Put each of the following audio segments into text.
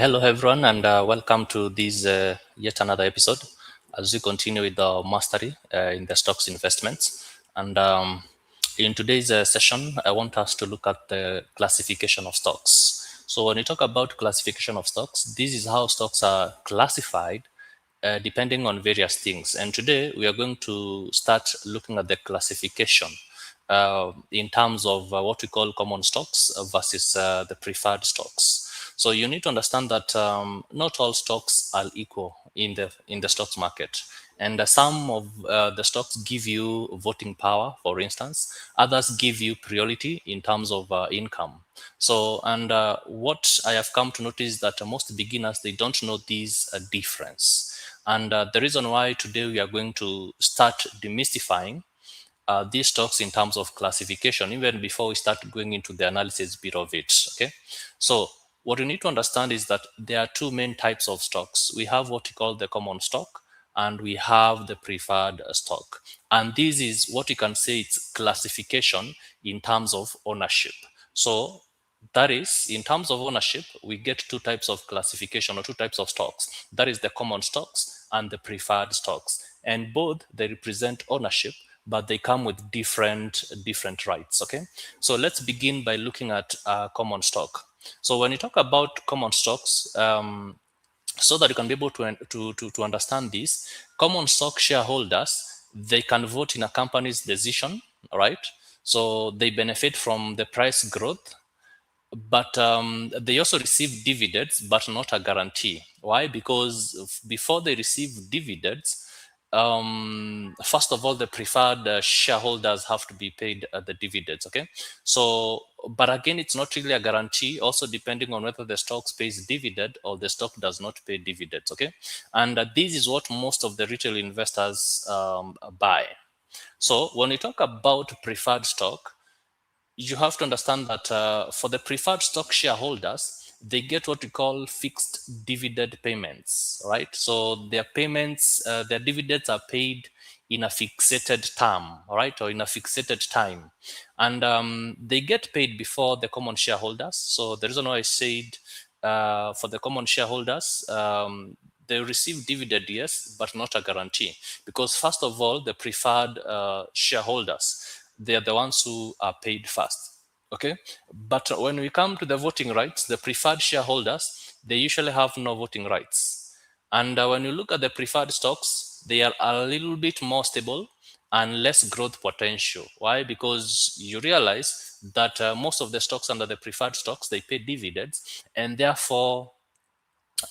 Hello, everyone, and welcome to this yet another episode as we continue with the mastery in the stocks investments. And in today's session, I want us to look at the classification of stocks. So, when you talk about classification of stocks, this is how stocks are classified depending on various things. And today we are going to start looking at the classification in terms of what we call common stocks versus the preferred stocks. So you need to understand that not all stocks are equal in the stocks market, and some of the stocks give you voting power, for instance. Others give you priority in terms of income. So, and what I have come to notice that most beginners, they don't know this difference. And the reason why today we are going to start demystifying these stocks in terms of classification, even before we start going into the analysis bit of it. Okay, so what you need to understand is that there are two main types of stocks. We have what we call the common stock, and we have the preferred stock. And this is what you can say it's classification in terms of ownership. So that is, in terms of ownership, we get two types of classification or two types of stocks. That is the common stocks and the preferred stocks. And both, they represent ownership, but they come with different rights. Okay, so let's begin by looking at common stock. So when you talk about common stocks, so that you can be able to understand this, common stock shareholders, they can vote in a company's decision, right? So they benefit from the price growth, but they also receive dividends, but not a guarantee. Why? Because before they receive dividends, first of all, the preferred shareholders have to be paid the dividends. Okay, so but again, it's not really a guarantee. Also, depending on whether the stock pays dividend or the stock does not pay dividends. Okay, and this is what most of the retail investors buy. So when we talk about preferred stock, you have to understand that for the preferred stock shareholders, they get what we call fixed dividend payments, right? So their payments, their dividends are paid in a fixed term, right, or in a fixed time, and they get paid before the common shareholders. So the reason why I said for the common shareholders, they receive dividend, yes, but not a guarantee, because first of all, the preferred shareholders, they are the ones who are paid first. Okay, but when we come to the voting rights, the preferred shareholders, they usually have no voting rights. And when you look at the preferred stocks, they are a little bit more stable and less growth potential. Why? Because you realize that most of the stocks under the preferred stocks, they pay dividends, and therefore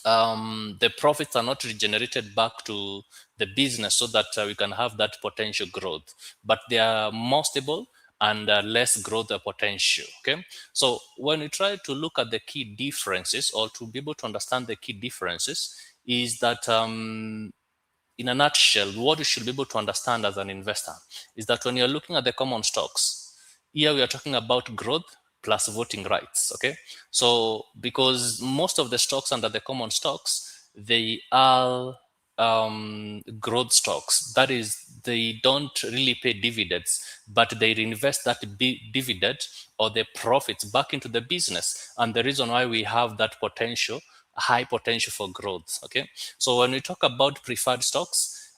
the profits are not regenerated back to the business so that we can have that potential growth, but they are more stable and less growth potential. Okay, so when we try to look at the key differences, or to be able to understand the key differences, is that in a nutshell, what you should be able to understand as an investor is that when you're looking at the common stocks, here we are talking about growth plus voting rights. Okay, so because most of the stocks under the common stocks, they are growth stocks. That is, they don't really pay dividends, but they reinvest that dividend or the profits back into the business. And the reason why we have that potential, high potential for growth. Okay, so when we talk about preferred stocks,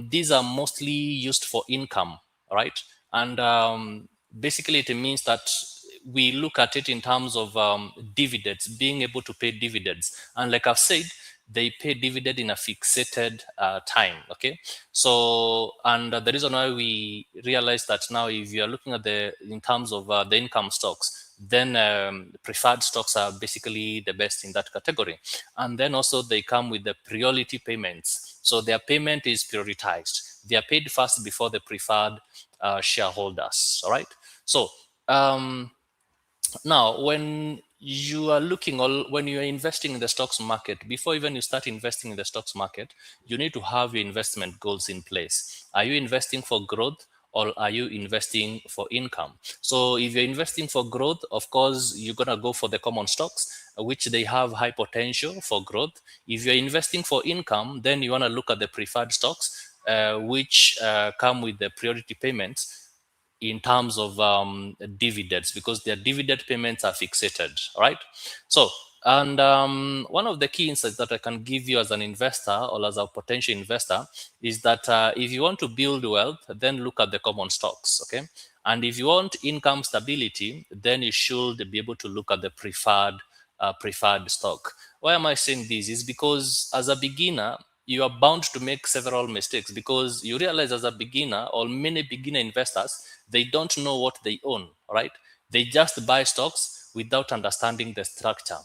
these are mostly used for income, right? And basically, it means that we look at it in terms of dividends, being able to pay dividends. And like I've said, they pay dividend in a fixed time. Okay, so and the reason why we realize that now, if you are looking at the in terms of the income stocks, then preferred stocks are basically the best in that category. And then also they come with the priority payments, so their payment is prioritized. They are paid first before the preferred shareholders. All right, so now when you are looking, or when you are investing in the stocks market, before even you start investing in the stocks market, you need to have your investment goals in place. Are you investing for growth, or are you investing for income? So if you're investing for growth, of course you're going to go for the common stocks, which they have high potential for growth. If you're investing for income, then you want to look at the preferred stocks, which come with the priority payments in terms of dividends, because their dividend payments are fixated. All right, so And one of the key insights that I can give you as an investor or as a potential investor is that if you want to build wealth, then look at the common stocks, okay? And if you want income stability, then you should be able to look at the preferred stock. Why am I saying this? Is because as a beginner, you are bound to make several mistakes, because you realize as a beginner, or many beginner investors, they don't know what they own, right? They just buy stocks without understanding the structure.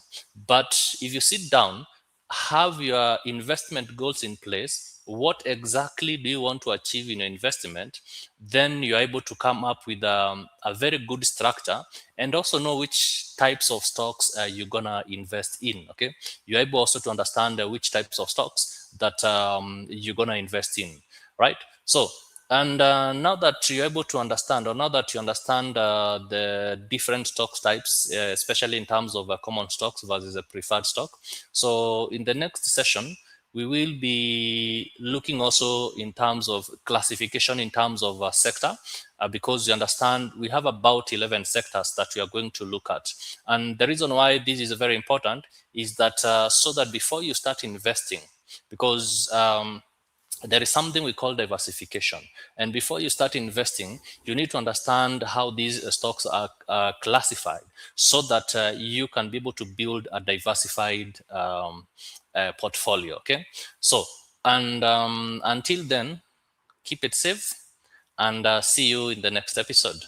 But if you sit down, have your investment goals in place, what exactly do you want to achieve in your investment, then you're able to come up with a very good structure, and also know which types of stocks you're gonna invest in, okay? You're able also to understand which types of stocks that you're gonna invest in, right? So, and now that you're able to understand, or now that you understand the different stock types, especially in terms of common stocks versus a preferred stock, so in the next session, we will be looking also in terms of classification, in terms of sector, because you understand we have about 11 sectors that we are going to look at. And the reason why this is very important is that so that before you start investing, because there is something we call diversification. And before you start investing, you need to understand how these stocks are classified, so that you can be able to build a diversified portfolio. Okay. So, and until then, keep it safe, and see you in the next episode.